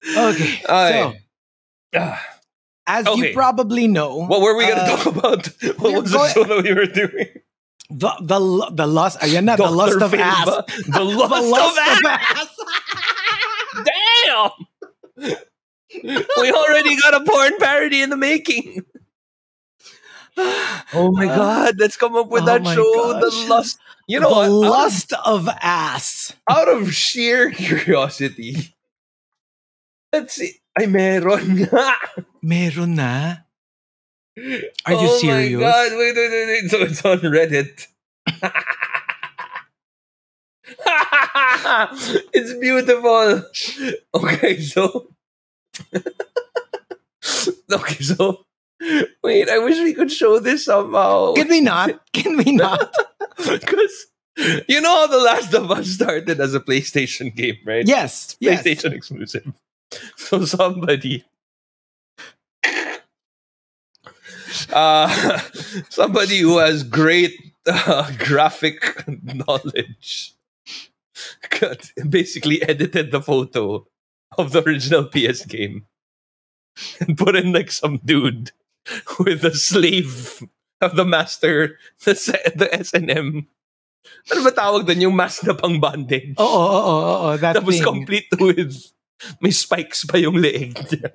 Okay, so Okay. Ah, as you Okay. probably know, what were we gonna talk about? What we're was the going- show that we were doing? the lust, ayan na, the lust Dr. of ass. Phil ba? The The lust, lust of of ass. ass. Damn! We already got a porn parody in the making. Oh my god, let's come up with Oh that my show. The gosh. lust. You know The what? lust of ass. Out of sheer curiosity. Let's see. Ay, meron nga. Meron na. Are you Oh serious? my god. Wait. So it's on Reddit. It's beautiful. Okay, so. Wait, I wish we could show this somehow. Can we not? Can we not? Because you know how The Last of Us started as a PlayStation game, right? Yes. Yes. PlayStation exclusive. So somebody somebody who has great graphic knowledge basically edited the photo of the original PS game and put in like some dude with the slave of the master, the S&M. Ano ba tawag doon? Yung mask na pang bandage. Oo. That That was thing. complete with may spikes pa yung leeg niya.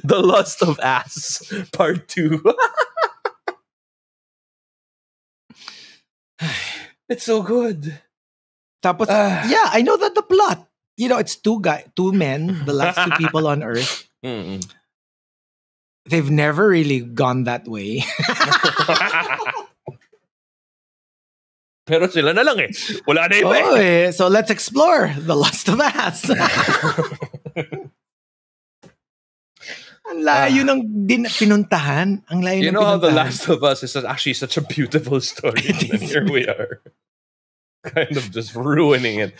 The Lust of Ass Part 2. It's so good. Tapos, yeah, I know that the plot. You know, it's two men, the last two people on Earth. Mm-mm. They've never really gone that way. Pero sila na lang eh. Wala na iba eh. Oh, eh. So let's explore the lust of ass. Ang layo ng pinuntahan. Ang layo You ng know how The pinuntahan. Last of Us is actually such a beautiful story. And here we are. Kind of just ruining it.